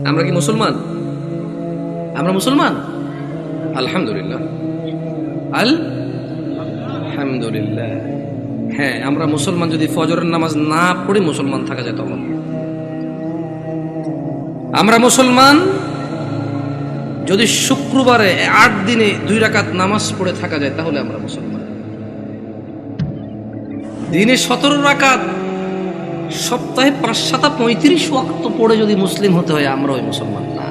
আমরা কি মুসলমান? আমরা মুসলমান আলহামদুলিল্লাহ, আলহামদুলিল্লাহ। হ্যাঁ, আমরা মুসলমান যদি ফজরের নামাজ না পড়ে মুসলমান থাকা যায় তখন আমরা মুসলমান। যদি শুক্রবারে 8 দিনে 2 রাকাত নামাজ পড়ে থাকা যায় তাহলে আমরা মুসলমান। দিনে 17 রাকাত, সপ্তাহে 5-7-35 ওয়াক্ত পড়ে যদি মুসলিম হতে হয় আমরা ওই মুসলমান না।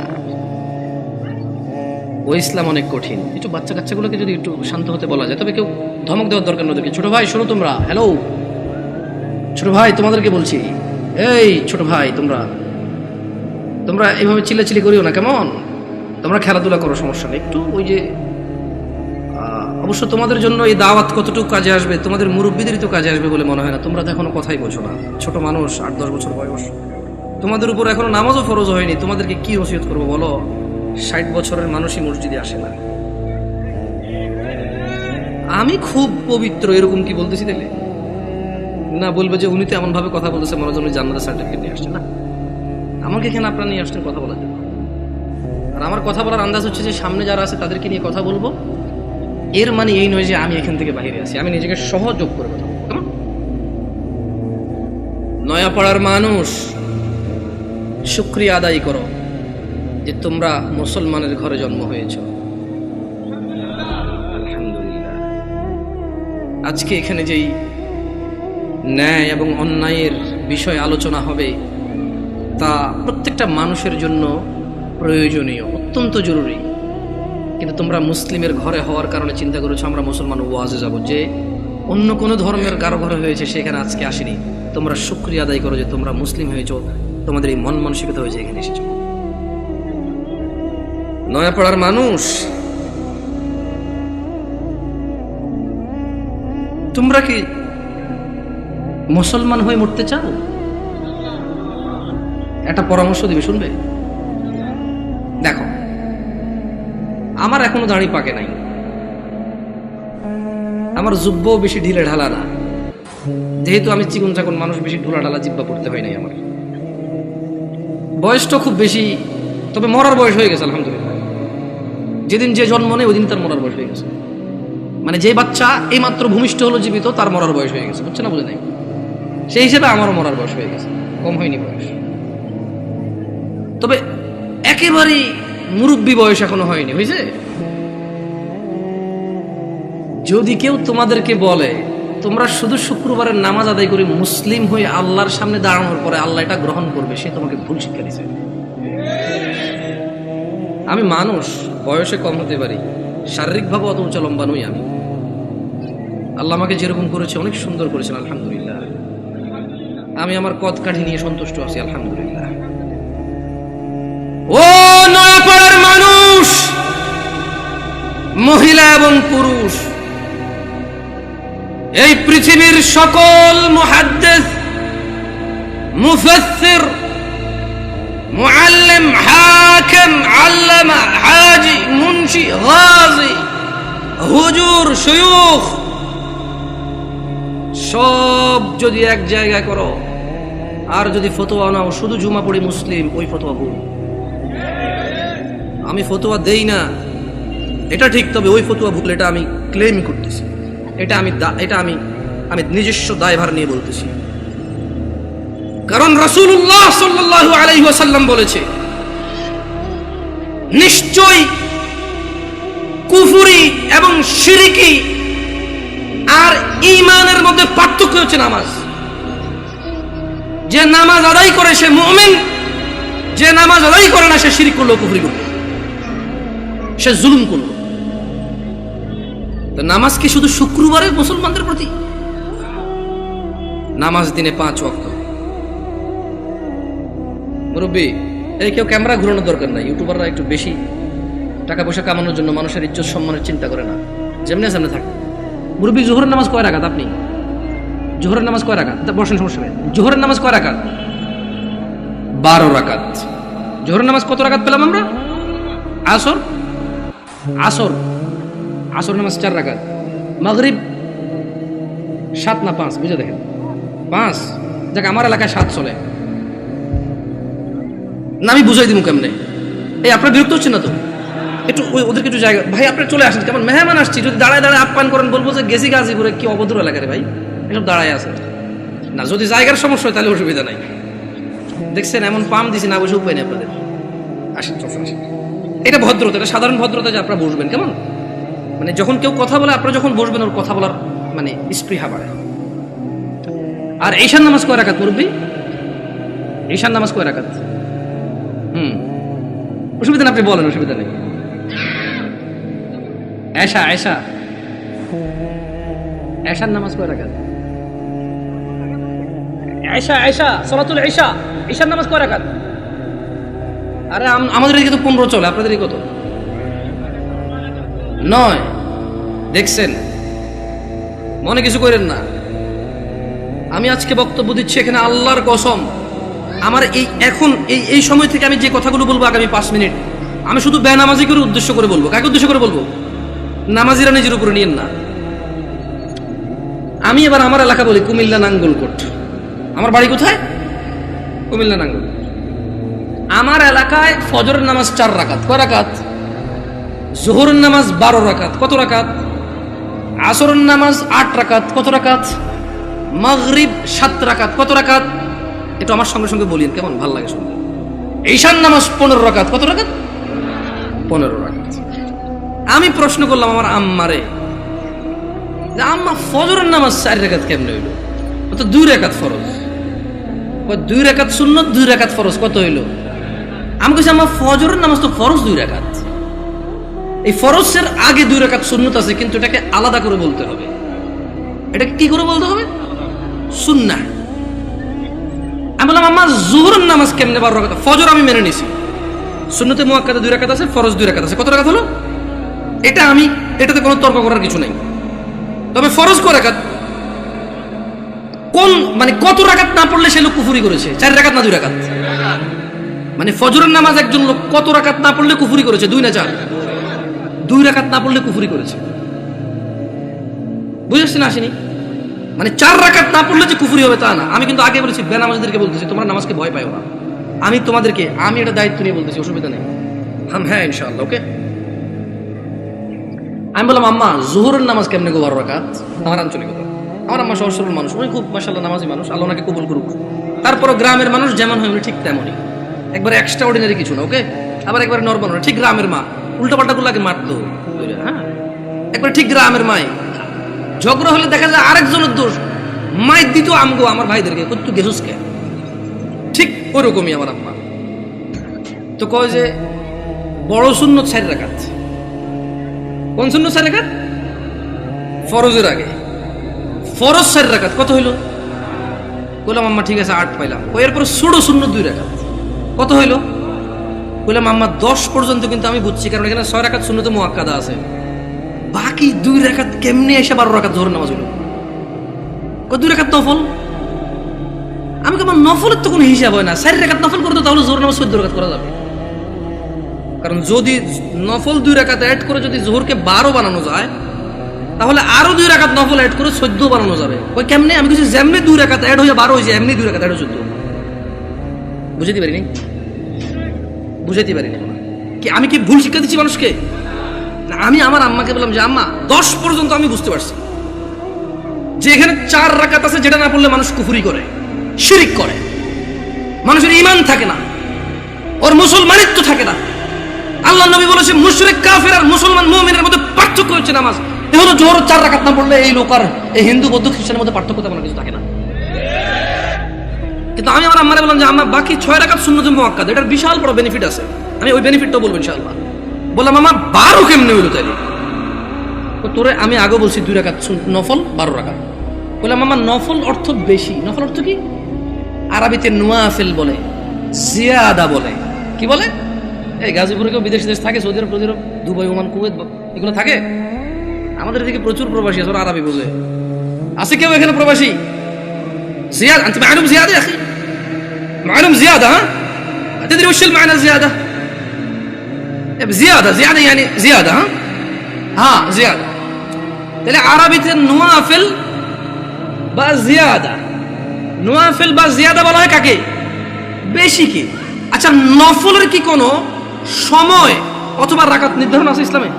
ওই ইসলাম অনেক কঠিন। একটু বাচ্চা কাচ্চাগুলোকে যদি একটু শান্ত হতে বলা যায়, তবে কেউ ধমক দেওয়ার দরকার না ওদেরকে। ছোট ভাই শোনো, তোমরা হ্যালো, ছোট ভাই তোমাদেরকে বলছি, এই ছোট ভাই তোমরা এইভাবে চিল্লাচিল্লি করিও না, কেমন? তোমরা খেলাধুলা করো, সমস্যা নেই। একটু ওই যে অবশ্য তোমাদের জন্য এই দাওয়াত কতটুকু কাজে আসবে, তোমাদের মুরব্বীদেরই তো কাজে আসবে বলে মনে হয় না। তোমরা তো এখনো কথাই বোঝো না, ছোট মানুষ, 8-10 বছর বয়স। তোমাদের উপর এখনো নামাজও ফরজ হয়নি, তোমাদেরকে কি নসিহত করবো বলো? 60 বছরের মানুষই মসজিদে আসে না। আমি খুব পবিত্র এরকম কি বলতেছি তাহলে? না, বলবে যে উনি তো এমন ভাবে কথা বলতেছে মনে হয় উনি জান্নাতের সার্টিফিকেট নিয়ে আসছে। না, আমাকে এখানে আপনারা নিয়ে আসছেন কথা বলার জন্য। আর আমার কথা বলার আন্দাজ হচ্ছে যে সামনে যারা আছে তাদেরকে নিয়ে কথা বলবো। এর মানে এই নয় যে আমি এখান থেকে বাইরে আছি, আমি নিজেকে সহযোগ করে কথা বলবো। কেমন? নয়াপাড়ার মানুষ, শুকরিয়া আদায় করো যে তোমরা মুসলমানের ঘরে জন্ম হয়েছ। আলহামদুলিল্লাহ। আজকে এখানে যেই ন্যায় এবং অন্যায়ের বিষয় আলোচনা হবে তা প্রত্যেকটা মানুষের জন্য প্রয়োজনীয়, অত্যন্ত জরুরি। কিন্তু তোমরা মুসলিমের ঘরে হওয়ার কারণে চিন্তা করেছো আমরা মুসলমান ওয়াজে যাব, যে অন্য কোনো ধর্মের কারো ঘরে হয়েছে সেখানে আজকে আসেনি। তোমরা শুকরিয়া আদায় করো যে তোমরা মুসলিম হয়েছো, তোমাদের এই মন মানসিকতা হয়েছে এখানে এসেছো। নয়াপাড়ার মানুষ, তোমরা কি মুসলমান হয়ে মরতে চাও? একটা পরামর্শ দিবে, শুনবে? দেখো, আমার এখনো দাড়ি পাকে নাই, আমার জুব্বও বেশি ঢিলে ঢালা না, যেহেতু আমি চিকন চাকন মানুষ, বেশি ঢোলা ঢালা জিব্বা পড়তে হয় নাই। আমার বয়সটা খুব বেশি, তবে মরার বয়স হয়ে গেছে আলহামদুলিল্লাহ। যেদিন যে জন্ম নেই ওই দিন তার মরার বয়স হয়ে গেছে। মানে যে বাচ্চা এই মাত্র ভূমিষ্ঠ হলো জীবিত, তার মরার বয়স হয়ে গেছে, বুঝছে না? বুঝে নাই? সেই হিসেবে আমারও মরার বয়স হয়ে গেছে, কম হয়নি বয়স। তবে একেবারেই মুরব্বী বয়স এখনো হয়নি, হয়েছে। যদি কেউ তোমাদেরকে বলে তোমরা শুধু শুক্রবারের নামাজ আদায় করে মুসলিম হয়ে আল্লাহর সামনে দাঁড়ানোর পরে আল্লাহ এটা গ্রহণ করবে, সে তোমাকে ভুল শিক্ষা দিছে। আমি মানুষ, বয়সে কম হতে পারি, শারীরিকভাবে অত উঁচা লম্বা নই আমি। আল্লাহ আমাকে যেরকম করেছে অনেক সুন্দর করেছেন আলহামদুলিল্লাহ। আমি আমার কদ কাঠি নিয়ে সন্তুষ্ট আছি আলহামদুলিল্লাহ। ও নয়াপাড়ার মানুষ, মহিলা এবং পুরুষ, এই পৃথিবীর সকল মুহাদ্দিস, মুফাসসির, মুআল্লিম, হাকিম, আল্লামা, হাজি, মুন্সি, গাজী, হুজুর, শায়খ সব যদি এক জায়গায় করো আর যদি ফতোয়া নাও শুধু জুমা পড়ি মুসলিম, ওই ফতোয়া ভুল। আমি ফতোয়া দেই না এটা ঠিক, তবে ওই ফতোয়া ভুল, এটা আমি ক্লেম করতেছি, এটা আমি নিজস্ব দায়ভার নিয়ে বলতেছি। কারণ রাসূলুল্লাহ সাল্লাল্লাহু আলাইহি ওয়াসাল্লাম বলেছে, নিশ্চয়ই কুফরি এবং শিরকি আর ঈমানের মধ্যে পার্থক্য হচ্ছে নামাজ। যে নামাজ আদায় করে সে মুমিন, যে নামাজ আদায় করে না সে শিরক করলো, কুফরি করলো, সে জুলুম করলো। তো নামাজ কি শুধু শুক্রবারে মুসলমানদের প্রতি? নামাজ দিনে 5 ওয়াক্ত। মুরব্বী, এই কেউ ক্যামেরা ঘুরানোর দরকার নাই। ইউটিউবাররা একটু বেশি টাকা পয়সা কামানোর জন্য মানুষের ইজ্জত সম্মানের চিন্তা করে না, যেমনি সামনে থাকে। মুরব্বী, জোহরের নামাজ কয় রাকাত? আপনি জোহরের নামাজ কয় রাকাত? বসেন, সমস্যা নেই। জোহরের নামাজ কয় রাকাত? 12 রাকাত। জোহরের নামাজ কত রাকাত পেলাম আমরা? আসর নামাজ 4 রাকাত। মাগরিব 7 না 5? বুঝে দেখেন, 5। দেখ, আমার এলাকায় 7 চলে। না আমি বুঝাই দিব কেমনে? এই আপনার বিরক্ত হচ্ছে না তো? একটু ওদেরকে একটু জায়গা, ভাই আপনি চলে আসেন, কেমন মেহমান আসছি, যদি দাঁড়ায় দাঁড়ায় আপ্যায়ন করেন বলবো যে গেছি গাজীপুরে, কি অভদ্র এলাকা রে ভাই, এসব দাঁড়ায় আছে না। যদি জায়গার সমস্যা হয় তাহলে অসুবিধা নাই। দেখছেন এমন পাম দিছি না, বসে উপায় নেই আপনাদের। আসেন চলছেন, আসেন। এটা ভদ্রতা, এটা সাধারণ ভদ্রতা যে আপনারা বসবেন, কেমন মানে যখন কেউ কথা বলে আপনারা যখন বসবেন ওর কথা বলার মানে স্পৃহা বাড়ে। আর ঈশান নামাজ কয় রাকাত মুরব্বি? ঈশান নামাজ কয় রাকাত? অসুবিধা না, আপনি বলেন, অসুবিধা নেই। এশা এশা এশার নামাজ কয় রাকাত? এশা এশা সালাতুল ইশা, ঈশার নামাজ কয় রাকাত? আরে আমাদের এদিকে তো 15 চলে, আপনাদের কত? 9। দেখছেন, মনে কিছু করেন না। আমি আজকে বক্তব্য দিচ্ছি এখানে আল্লাহর কসম, আমার এই সময় থেকে আমি যে কথাগুলো বলবো আগামী 5 মিনিট, আমি শুধু বেনামাজি করে উদ্দেশ্য করে বলবো। কাকে উদ্দেশ্য করে বলবো? নামাজিরা নিজের উপরে নিয়েন না। আমি এবার আমার এলাকা বলি, কুমিল্লা নাঙ্গলকোট। আমার বাড়ি কোথায়? কুমিল্লা নাঙ্গলকোট। আমার এলাকায় ফজরের নামাজ 4 রাকাত। কয় রাকাত? জোহরের নামাজ 12 রাকাত। কত রাকাত? আসরের নামাজ 8 রাকাত। কত রাকাত? মাগরিব 7 রাকাত। কত রাকাত? একটু আমার সঙ্গে সঙ্গে বলিন, কেমন ভাল লাগে শুনতে। ঈশান নামাজ 15 রাকাত। কত রাকাত? 15 রাকাত। আমি প্রশ্ন করলাম আমার আম্মারে, যে আম্মা ফজরের নামাজ 4 রাকাত কেমনে হইল? তো 2 রাকাত ফরজ। 2 রাকাত সুন্নত, 2 রাকাত ফরজ, কত হইল? আমি কইছি আম্মা ফজরের নামাজ তো ফরজ 2 রাকাত, এই ফরজের আগে 2 রাকাত সুন্নত আছে, কিন্তু এটাকে আলাদা করে বলতে হবে। এটাকে কি করে বলতে হবে? সুন্নাহ। আমি বললাম আম্মা জোহরের নামাজ কেমনে 12 রাকাত? ফজর আমি মেনে নিছি, সুন্নতে মুআক্কাদা 2 রাকাত আছে, ফরজ 2 রাকাত আছে। কত রাকাত হলো? এটাতে কোনো তর্ক করার কিছু নাই। তবে ফরজ কয় রাকাত? কোন মানে কত রাকাত না পড়লে সে লোক কুফরি করেছে? 4 রাকাত না 2 রাকাত? মানে ফজরের নামাজ একজন লোক কত রাকাত না পড়লে কুফরি করেছে? 2 না 4? 2 রাকাত না পড়লে কুফরি করেছে। বুঝেছেন? আসেনি মানে 4 রাকাত না পড়লে যে কুফরি হবে তা না। আমি কিন্তু আগে বলেছি, বেনামাজিদেরকে বলতেছি তোমরা নামাজকে ভয় পাও না। আমি এটা দায়িত্ব নিয়ে বলতেছি, অসুবিধা নেই। হ্যাঁ ইনশাআল্লাহ, ওকে। আমি বললাম আম্মা জোহরের নামাজ কেমনে গো 12 রাকাত? আমার আঞ্চলিকতা, আমার আম্মা সহজ সরল মানুষ, উনি খুব মাশাআল্লাহ নামাজি মানুষ, আল্লাহ ওনাকে কবুল করুক। তারপরও গ্রামের মানুষ যেমন হয় উনি ঠিক তেমনই, একবারে এক্সট্রা অর্ডিনারি কিছু না, ওকে। আবার একবারে নরমাল, ঠিক গ্রামের মা, উল্টাপাল্টা গুলাকে মারতো, হ্যাঁ একবারে ঠিক গ্রামের মাই। ঝগড়া হলে দেখা যায় আরেকজনের দোষ, মায়ের দিত আমগো আমার ভাইদেরকে, তুই গেছুস কে, ঠিক ওরকমই আমার আম্মা। তো কয় যে বড় সুন্নত 4 রাকাত। কোন সুন্নত 4 রাকাত? ফরজের আগে ফরজ 4 রাকাত। কত হইল? বললাম আম্মা ঠিক আছে 8 পাইলাম। এরপর ছোট সুন্নত 2 রাকাত। কত হইল? বললাম আম্মা 10 পর্যন্ত কিন্তু আমি বুঝছি, কারণ এখানে 6 রাকাত সুন্নতে মুআক্কাদা আছে, বাকি 2 রাকাত কেমনে এসে 12 রাকাত জোহরের নামাজ হইল? 2 রাকাত নফল। আমি আমার নফলের তো কোনো হিসাব হয় না, 4 রাকাত নফল করতে তাহলে জোহর নামাজ 14 রাকাত করা যাবে। কারণ যদি নফল 2 রাকাত অ্যাড করে যদি জোহরকে 12 বানানো যায়, তাহলে আরো 2 রাকাত নফল অ্যাড করে 14 বানানো যাবে। ওই কেমনে? আমি কিছু যেমনি 2 রাকাত অ্যাড হয়ে 12 হয়েছে, এমনি 2 রাকাত অ্যাড হয়ে 14। বুঝাইতে পারিনি? বুঝাইতে পারিনি কি? আমি কি ভুল শিক্ষা দিচ্ছি মানুষকে? না, আমি আমার আম্মাকে বললাম যে আম্মা 10 পর্যন্ত আমি বুঝতে পারছি যে এখানে 4 রাকাত আছে, যেটা না পড়লে মানুষ কুফরি করে, শিরিক করে, মানুষের ঈমান থাকে না, ওর মুসলমানিত্ব থাকে না। আল্লাহ নবী বলেছে মুশরিক কাফের আর মুসলমান মুমিনের মধ্যে পার্থক্য হচ্ছে নামাজ। এই হলো জোহর 4 রাকাত না পড়লে এই লোক আর এই হিন্দু বৌদ্ধ খ্রিস্টানের মধ্যে পার্থক্য তেমন কিছু থাকে না। কিন্তু আমি আমার আম্মারে বললাম যে আম্মা বাকি 6 রাকাত সুন্নতে মুআক্কাদা, এটার বিশাল বড় বেনিফিট আছে, আমি ওই বেনিফিটটাও বলবো ইনশাআল্লাহ। বললাম আম্মা 12 কেমনে হইলো তাইলে? তোরে আমি আগে বলছি 2 রাকাত নফল 12 রাকাত। বললাম আম্মা নফল অর্থ বেশি। নফল অর্থ কি? আরবিতে নওয়াফিল বলে, জিয়াদা বলে। কি বলে? এই গাজীপুরে কেউ বিদেশ দেশ থাকে, সৌদি আরব, দুবাই, ওমান, কুয়েত, এগুলো থাকে। আমাদের এদিকে প্রচুর প্রবাসী আছে, ওরা আরবি বোঝে। আছে কেউ এখানে প্রবাসী? زيادة أنت معلوم زيادة يا أخي، معلوم زيادة، ها تدري وش المعنى زيادة؟ زيادة يعني زيادة، ها زيادة. তাহলে আরবিতে নওয়াফিল বা জিয়াদা, নওয়াফিল বা জিয়াদা বলা হয় কাকে? বেশি কি? আচ্ছা, নফলের কি কোনো সময় অথবা রাকাত নির্ধারণ আছে ইসলামে,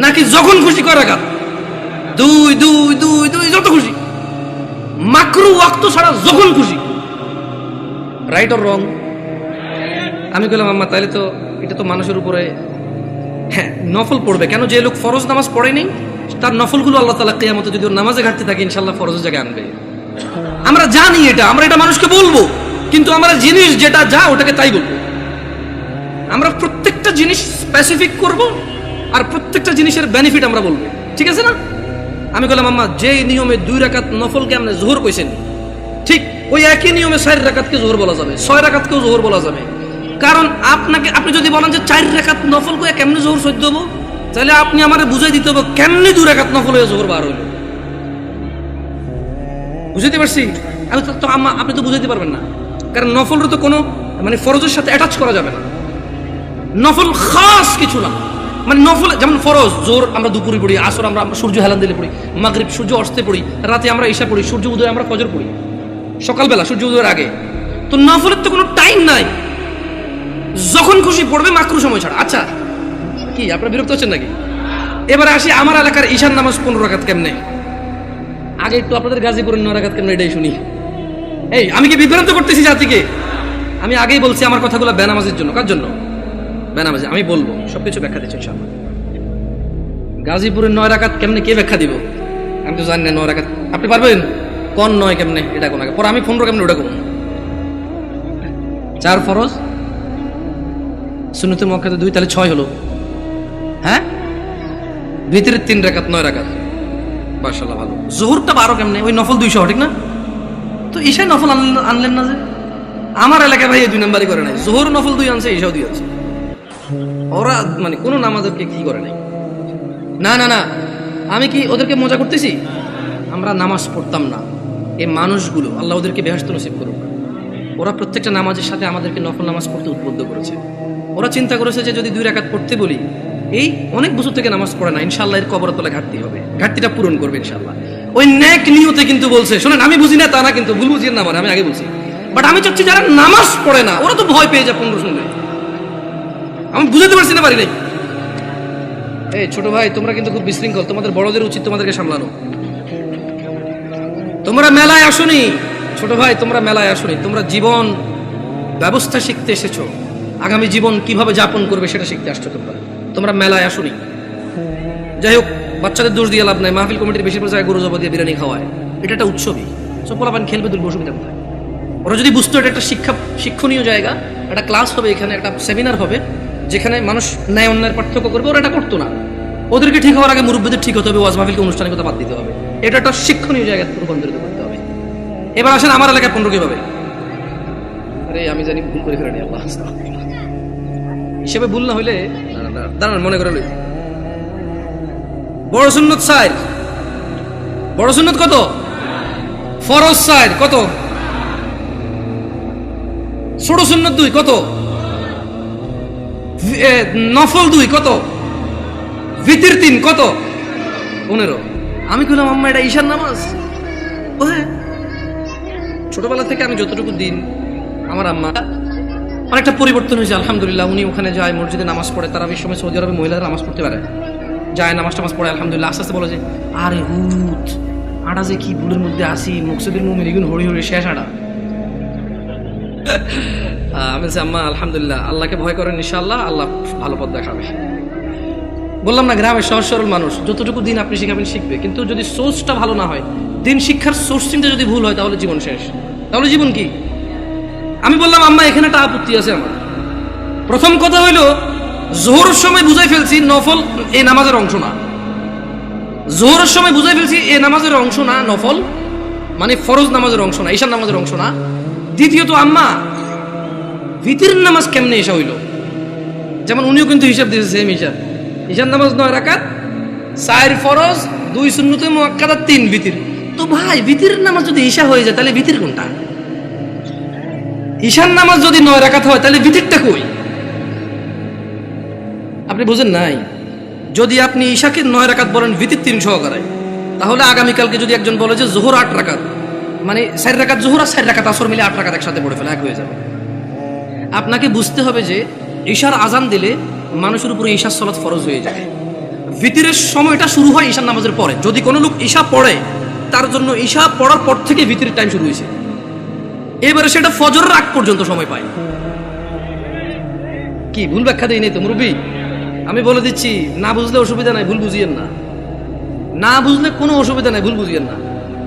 নাকি যখন খুশি কয় রাকাত? দুই দুই দুই দুই যত খুশি, মাকরু ওয়াক্ত ছাড়া যখন খুশি। Right or wrong? আমি বললাম আম্মা তাহলে তো এটা তো মানুষের উপরে, হ্যাঁ নফল পড়বে কেন? যে লোক ফরজ নামাজ পড়েনি তার নফলগুলো আল্লাহ তাআলা কিয়ামতে যদি ওর নামাজে ঘাটতি থাকে ইনশাআল্লাহ ফরজের জায়গায় আনবে। আমরা জানি এটা, আমরা এটা মানুষকে বলবো, কিন্তু আমরা জিনিস যেটা যা ওটাকে তাই বলবো। আমরা প্রত্যেকটা জিনিস স্পেসিফিক করব আর প্রত্যেকটা জিনিসের বেনিফিট আমরা বলবো, ঠিক আছে না? আমি বললাম আম্মা যে নিয়মে 2 রাকাত নফলকে আপনি যোহর কইছেন, ঠিক ওই একই নিয়মে 4 রাকাতকে যোহর বলা যাবে, 6 রাকাতকেও যোহর বলা যাবে। কারণ আপনি যদি বলেন যে 4 রাকাত নফল করে কেমনে যোহর সহ্য হবো, তাহলে আপনি আমারে বুঝাই দিতে হবে কেমনে 2 রাকাত নফল হয়ে যোহর বার হইল। বুঝাইতে পারছি? আমি তো আম্মা আপনি তো বুঝাইতে পারবেন না, কারণ নফলের তো কোনো মানে ফরজের সাথে অ্যাটাচ করা যাবে না। নফল খাস কিছু না, মানে নফল যেমন ফরজ জোর আমরা দুপুরে পড়ি, আসর আমরা সূর্য হেলান দিলে পড়ি, মাগরিব সূর্য অস্তে পড়ি, রাতে আমরা ঈশা পড়ি, সূর্য উদয় আমরা ফজর পড়ি, সকালবেলা সূর্য উদয়ের আগে। তো নফলের তো কোনো টাইম নাই, যখন খুশি পড়বে মাকরু সময় ছাড়া। আচ্ছা কি আপনারা বিরক্ত হচ্ছেন নাকি? এবারে আসি আমার এলাকার ঈশার নামাজ 15 রাকাত কেমনে। আগে একটু আপনাদের গাজীপুরের 9 রাকাত কেমনে এটাই শুনি। এই আমি কি বিভ্রান্ত করতেছি জাতিকে? আমি আগেই বলছি আমার কথাগুলো বেনামাজের জন্য। কার জন্য? বেনামাজি। আমি বলবো সবকিছু ব্যাখ্যা দিচ্ছি ইনশাআল্লাহ। গাজীপুরের 9 রাকাত কেমনে কে ব্যাখ্যা দিব? আমি তো জানি না 9 রাকাত। আপনি পারবেন কোন 9 কেমনে এটা কোন আগে পরে আমি 15 কেমনে ওটা করব? 4 ফরজ, সুন্নতে মুআক্কাদা 2, তাহলে 6 হলো। হ্যাঁ, ভিতরে 3 রাকাত 9 রাকাত। মাশাআল্লাহ ভালো। যোহরটা 12 কেমনে? ওই নফল 200 ঠিক না? তো ঈশা নফল আনলেন না যে? আমার এলাকায় ভাই এই 2 নাম্বারই করে নাই। যোহর নফল 2 আনছে, ঈশাও 2 আনছে। ওরা মানে কোন নামাজকে কি করে নাই। না না না, আমি কি ওদেরকে মজা করতেছি? আমরা নামাজ পড়তাম না, এই মানুষগুলো আল্লাহ ওদেরকে বেহেশত নসিব করুক, ওরা প্রত্যেকটা নামাজের সাথে আমাদেরকে নফল নামাজ পড়তে উদ্বুদ্ধ করেছে। ওরা চিন্তা করেছে যে যদি 2 রাকাত পড়তে বলি, এই অনেক বছর থেকে নামাজ পড়ে না, ইনশাআল্লাহ এর কবরের তলায় ঘাটতি হবে, ঘাটতিটা পূরণ করবে ইনশাআল্লাহ। ওই নেক নিয়তে কিন্তু বলছে। শোনেন, আমি বুঝি না তা না, কিন্তু ভুল বুঝিয়ে না, মানে আমি আগে বলছি, বাট আমি চাচ্ছি যারা নামাজ পড়ে না ওরা তো ভয় পেয়ে যায় 15 শুনলে। আমি বুঝাতে পারছি না, পারি নাই। এই ছোট ভাই তোমরা কিন্তু খুব বিশৃঙ্খল, তোমাদের বড়দের উচিত তোমাদেরকে সামলানো। তোমরা মেলায় আসোনি ছোট ভাই, তোমরা মেলায় আসোনি, তোমরা জীবন ব্যবস্থা শিখতে এসেছো, আগামী জীবন কিভাবে যাপন করবে সেটা শিখতে আসছো। তোমরা মেলায় আসোনি। যাই হোক, বাচ্চাদের দোষ দিয়ে লাভ নাই। মাহফিল কমিটির বেশিরভাগ জায়গায় গরু জবা দিয়ে বিরিয়ানি খাওয়ায়, এটা একটা উৎসবই, সব পোলাপান খেলবে, দুর্গ অসুবিধা কোথায়? ওরা যদি বুঝতো এটা একটা শিক্ষণীয় জায়গা, একটা ক্লাস হবে এখানে, একটা সেমিনার হবে যেখানে মানুষ ন্যায় অন্যায়ের পার্থক্য করবে, ওরা এটা করতো না। ওদেরকে ঠিক হওয়ার আগে মুরব্বীদের ঠিক হতে হবে, ওয়াজ মাহফিলকে আনুষ্ঠানিকতা বাদ দিতে হবে, এটা একটা শিক্ষণীয় জায়গায় রূপান্তরিত করতে হবে। এবার আসেন আমার এলাকায় 15 কিভাবে? আরে আমি জানি ভুল করে ফেলেনি, আল্লাহ হিসেবে ভুল না হইলে দাঁড়ান মনে করে লই। বড় সুন্নত 4, বড় সুন্নত কত? ফরজ 4 কত? ছোট সুন্নত 2 কত? নফল 2 কত? ভিতর 3 কত? 15। আমি কইলাম আম্মা এটা ঈশার নামাজ? ও হ্যাঁ। ছোটবেলা থেকে আমি যতটুকু দিন, আমার আম্মা অনেকটা পরিবর্তন হয়েছে আলহামদুলিল্লাহ। উনি ওখানে যায়, মসজিদে নামাজ পড়ে। তারা এই সময় সৌদি আরবে মহিলারা নামাজ পড়তে পারে, যায় নামাজ টামাজ পড়ে আলহামদুলিল্লাহ। আস্তে আস্তে বলে যে আরে হুত আটা যে কি ভুলের মধ্যে আসি, মকসুদের মুমিন এগুন হরি হরি শেষ আটা। আমি বলছি আম্মা আলহামদুলিল্লাহ, আল্লাহকে ভয় করেন, ইনশাআল্লাহ আল্লাহ ভালো পথ দেখাবে। বললাম না, গ্রামের সহজ সরল মানুষ, যতটুকু দিন আপনি শিখাবেন শিখবে, কিন্তু যদি সোর্সটা ভালো না হয়, দিন শিক্ষার সোর্সিংটা যদি ভুল হয়, তাহলে জীবন শেষ। তাহলে জীবন কি? আমি বললাম আম্মা এখানে একটা আপত্তি আছে আমার। প্রথম কথা হইলো, জোহরের সময় বুঝাই ফেলছি নফল এই নামাজের অংশ না। জোহরের সময় বুঝাই ফেলছি এই নামাজের অংশ না, নফল মানে ফরজ নামাজের অংশ না, ঈশার নামাজের অংশ না। দ্বিতীয়ত আম্মা ভিতরের নামাজ কেমনে এসা হইল? যেমন উনিও কিন্তু হিসাব দিয়েছে সেম হিসাব। ঈশার নামাজ 9 রাকাত, 4 ফরজ, 2 সুন্নতে মুআক্কাদা, 3 ভিতর। তো ভাই ভিতরের নামাজ যদি ঈশা হয়ে যায় তাহলে ভিতর কোনটা? ঈশার নামাজ যদি 9 রাকাত হয় তাহলে ভিতরটা কই? আপনি বুঝেন নাই? যদি আপনি ঈশাকে 9 রাকাত বলেন ভিতর 3 সহকারে, তাহলে আগামীকালকে যদি একজন বলে যে জোহর 8 রাকাত, মানে 4 রাকাত জোহর আর 4 রাকাত আসর মিলে 8 রাকাত একসাথে পড়ে ফেলে, এক হয়ে যাবে। আপনাকে বুঝতে হবে যে ঈশার আজান দিলে মানুষের উপরে ঈশার সালাত ফরজ হয়ে যায়। ভিতরের সময়টা শুরু হয় ঈশার নামাজের পরে। যদি কোনো লোক ঈশা পড়ে, তার জন্য ঈশা পড়ার পর থেকে ভিতরের টাইম শুরু হয়েছে, এবারে সেটা ফজরের আগ পর্যন্ত সময় পায়। কি ভুল ব্যাখ্যা দেই নেই তো মুরব্বী? আমি বলে দিচ্ছি, না বুঝলে অসুবিধা নাই, ভুল বুঝিয়েন না। না বুঝলে কোনো অসুবিধা নাই, ভুল বুঝিয়েন না।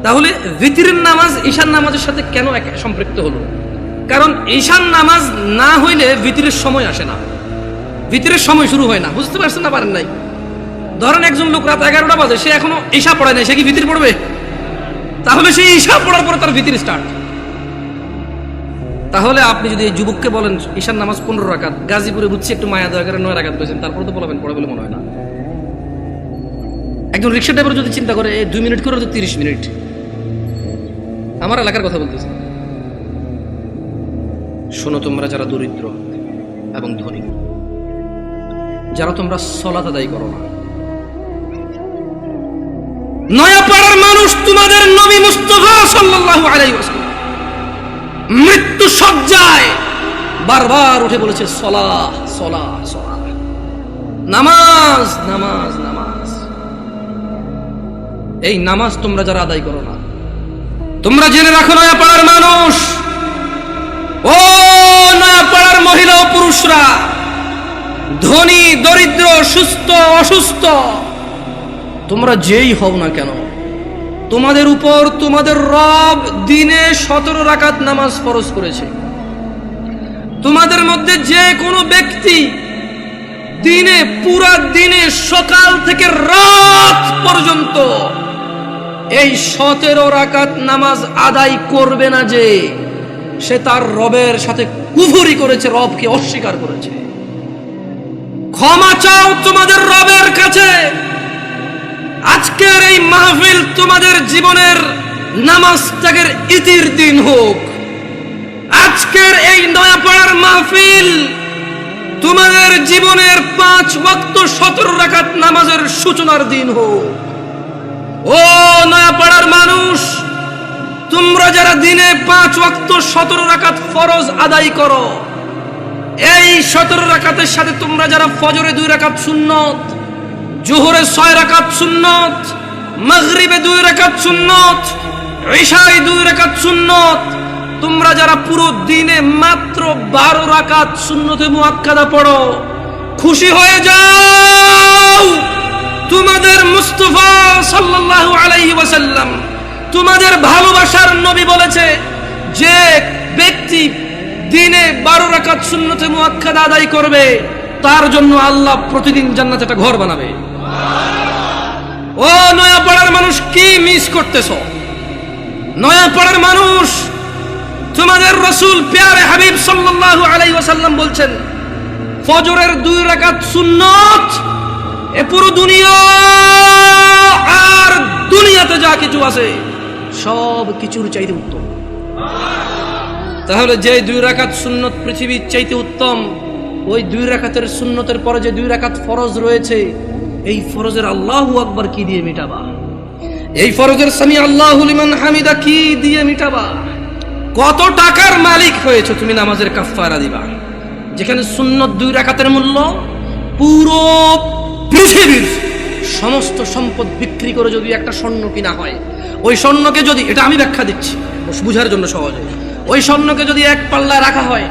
তাহলে ভিতরের নামাজ ঈশার নামাজের সাথে কেন সম্পৃক্ত হলো? কারণ ঈশার নামাজ না হইলে ভিতরের সময় আসে না, ভিতরের সময় শুরু হয় না। বুঝতে পারছেন না পারেন নাই? ধরেন একজন লোক রাত 11টা বাজে, সে এখনো ঈশা পড়ায় নাই, সে কি ভিতর পড়বে? তাহলে সে ঈশা পড়ার পরে তার ভিতর স্টার্ট। তাহলে আপনি যদি এই যুবককে বলেন ঈশার নামাজ 15 রাকাত, গাজীপুরে বুঝছি একটু মায়া দয়া করে 9 রাকাত পেয়েছেন, তারপরে তো বলবেন পড়ে বলে মনে হয় না। একজন রিক্সা ড্রাইভার যদি চিন্তা করে 2 মিনিট করে তো 30 মিনিট। আমার এলাকার কথা বলতেছি। শোনো তোমরা যারা দরিদ্র এবং ধনী, যারা তোমরা সালাত আদায় করো না, নয়াপাড়ার মানুষ তোমাদের নবী মুস্তাফা সাল্লাল্লাহু আলাইহি ওয়াসাল্লাম মৃত্যু সজ্জায় বারবার উঠে বলেছে সালাহ সালাহ সালাহ, নামাজ নামাজ নামাজ। এই নামাজ তোমরা যারা আদায় করো না, তোমরা জেনে রাখো নয়াপাড়ার মানুষ, ও নয়াপাড়ার মহিলা ও পুরুষরা, ধনী দরিদ্র, সুস্থ অসুস্থ, তোমরা যেই হও না কেন, তোমাদের উপর তোমাদের রব দিনে 17 রাকাত নামাজ ফরজ করেছে। তোমাদের মধ্যে যে কোনো ব্যক্তি দিনে, পুরা দিনে সকাল থেকে রাত পর্যন্ত এই 17 রাকাত নামাজ আদায় করবে না, যে সে তার রবের সাথে কুফরি করেছে, রবকে অস্বীকার করেছে। ক্ষমা চাও তোমাদের রবের কাছে। আজকের এই মাহফিল তোমাদের জীবনের নামাজ ত্যাগের ইতির দিন হোক। আজকের এই নয়াপাড়ার মাহফিল তোমাদের জীবনের 5 ওয়াক্ত 17 রাকাত নামাজের সূচনার দিন হোক। ও নয়াপাড়ার মানুষ, তোমরা যারা দিনে 5 ওয়াক্ত 17 রাকাত ফরজ আদায় করো, এই 17 রাকাতের সাথে তোমরা যারা ফজরে 2 রাকাত সুন্নত, জোহরে 6 রাকাত সুন্নত, মাগরিবে 2 রাকাত সুন্নত, ইশায় 2 রাকাত সুন্নত, তোমরা যারা পুরো দিনে মাত্র 12 রাকাত সুন্নতে মুআক্কাদা পড়ো, খুশি হয়ে যাও। তোমাদের মুস্তাফা সাল্লাল্লাহু আলাইহি ওয়াসাল্লাম, তোমাদের ভালোবাসার নবী বলেছে, যে ব্যক্তি দিনে 12 রাকাত সুন্নতে মুআক্কাদা আদায় করবে, তার জন্য আল্লাহ প্রতিদিন জান্নাতে একটা ঘর বানাবে। ও নয়াপাড়ার মানুষ, কি মিস করতেছো? নয়াপাড়ার মানুষ, তোমাদের রাসূল প্যারে হাবিব সাল্লাল্লাহু আলাইহি ওয়াসাল্লাম বলছেন, ফজরের 2 রাকাত সুন্নত এ পুরো দুনিয়া আর দুনিয়াতে যা কিছু আছে সব কিছুর চাইতে উত্তম। তাহলে যে 2 রাকাত সুন্নত পৃথিবীর চাইতে উত্তম, ওই 2 রাকাতের সুন্নতের পরে যে 2 রাকাত ফরজ রয়েছে, এই ফরজের আল্লাহু আকবার কি দিয়ে মিটাবা? এই ফরজের সামি আল্লাহু লিমান হামিদা কি দিয়ে মিটাবা? কত টাকার মালিক হয়েছে তুমি নামাজের কাফারা দিবা, যেখানে সুন্নত 2 রাকাতের মূল্য পুরো পৃথিবীর সমস্ত সম্পদ বিক্রি করে যদি একটা স্বর্ণ কিনা হয়, ওই স্বর্ণকে যদি, এটা আমি ব্যাখ্যা দিচ্ছি বুঝার জন্য সহজে, ওই স্বর্ণকে যদি 1 পাল্লা রাখা হয়,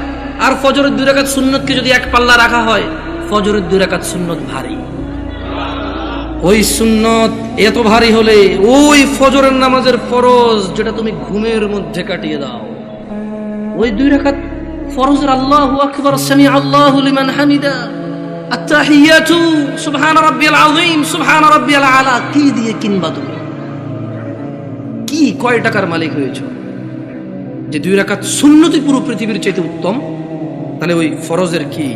আর ফজরের 2 রাকাত সুন্নতকে যদি 1 পাল্লা রাখা হয়, ফজরের 2 রাকাত সুন্নত ভারী। ওই সুন্নত এত ভারী হলে ওই ফজরের নামাজের ফরজ যেটা তুমি ঘুমের মধ্যে কাটিয়ে দাও, ওই 2 রাকাত ফরজের আল্লাহু আকবার, সামি আল্লাহু লিমান হামিদা, আত-তাহিয়াতু সুবহান রাব্বিয়াল আযীম, সুবহান রাব্বিয়াল আলা কি দিয়ে কিনবা? তুমি কি কয় টাকার মালিক হয়েছো যে 2 রাকাত সুন্নতই পুরো পৃথিবীর চাইতে উত্তম? তাহলে ওই ফরজের কি?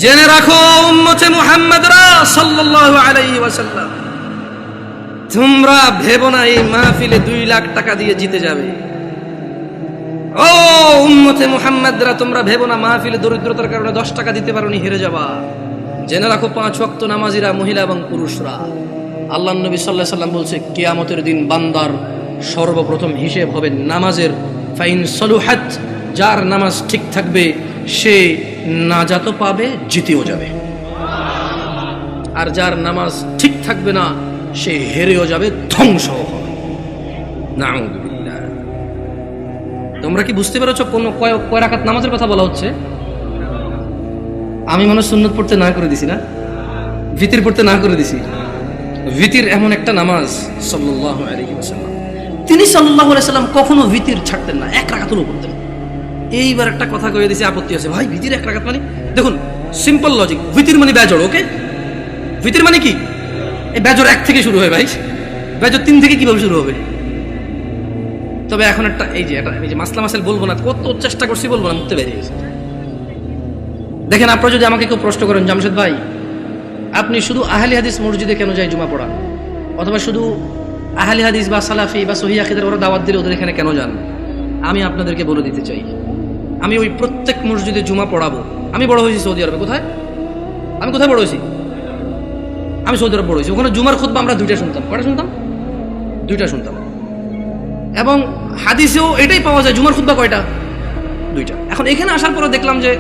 জেনে রাখো উম্মতে মুহাম্মাদরা সাল্লাল্লাহু আলাইহি ওয়াসাল্লাম, তোমরা ভেবো না এই মাহফিলে 2 লাখ টাকা দিয়ে জিতে যাবে। ও উম্মতে মুহাম্মাদরা, তোমরা ভেবো না মাহফিলে দরিদ্রতার কারণে 10 টাকা দিতে পারোনি হেরে যাবা। জেনে রাখো 5 ওয়াক্ত নামাজিরা, মহিলা এবং পুরুষরা, আল্লাহর নবী সাল্লাল্লাহু আলাইহি ওয়াসাল্লাম বলছে, কিয়ামতের দিন বান্দার সর্বপ্রথম হিসেব হবে নামাজের। ফাইন সলুহাত যার নামাজ ঠিক থাকবে সে নাজাতও পাবে, জিতেও যাবে। আর যার নামাজ ঠিক থাকবে না সে হেরেও যাবে, ধ্বংস হবে। নাউযুবিল্লাহ। তোমরা কি বুঝতে পেরেছো কোন কয় রাকাত নামাজের কথা বলা হচ্ছে? আমি মনে সুন্নত পড়তে না করে দিছি না, ভিতির পড়তে না করে দিছি। ভিতির এমন একটা নামাজ, সাল্লাল্লাহু আলাইহি ওয়াসাল্লাম, তিনি সাল্লাল্লাহু আলাইহি ওয়াসাল্লাম কখনো ভিতির ছাড়তেন না, এক রাকাতও পড়তেন। এইবার একটা কথা কয়ে দিছি, আপত্তি আছে ভাই, ভিতির এক রাকাত মানে? দেখুন সিম্পল লজিক, ভিতির মানে বেজড়, ওকে? ভিতির মানে কি? এই বেজড় 1 থেকে শুরু হয় ভাই, বেজড় 3 থেকে কিভাবে শুরু হবে? তবে এখন একটা এই যে মাসলা মাসাইল বলবো না, কত চেষ্টা করছি বলবো না, মুখতে বেরিয়ে গেছে। দেখেন, আপনারা যদি আমাকে কেউ প্রশ্ন করেন, জামশেদ ভাই আপনি শুধু আহলি হাদিস মসজিদে কেন যায় জুমা পড়া, অথবা শুধু আহলি হাদিস বা সালাফি বা সহিহ আকীদার ওরা দাওয়াত দিলে ওদের এখানে কেন যান, আমি আপনাদেরকে বলে দিতে চাই, আমি ওই প্রত্যেক মসজিদে জুমা পড়াবো। আমি বড় হয়েছি সৌদি আরবে। কোথায়? আমি কোথায় বড় হয়েছি? আমি সৌদি আরব বড় হয়েছি। ওখানে জুমার খুতবা আমরা 2টা শুনতাম। কয়টা শুনতাম? 2টা শুনতাম। এবং হাদিসেও এটাই পাওয়া যায়, জুমার খুতবা কয়টা? 2টা। এখন এখানে আসার পরে দেখলাম যে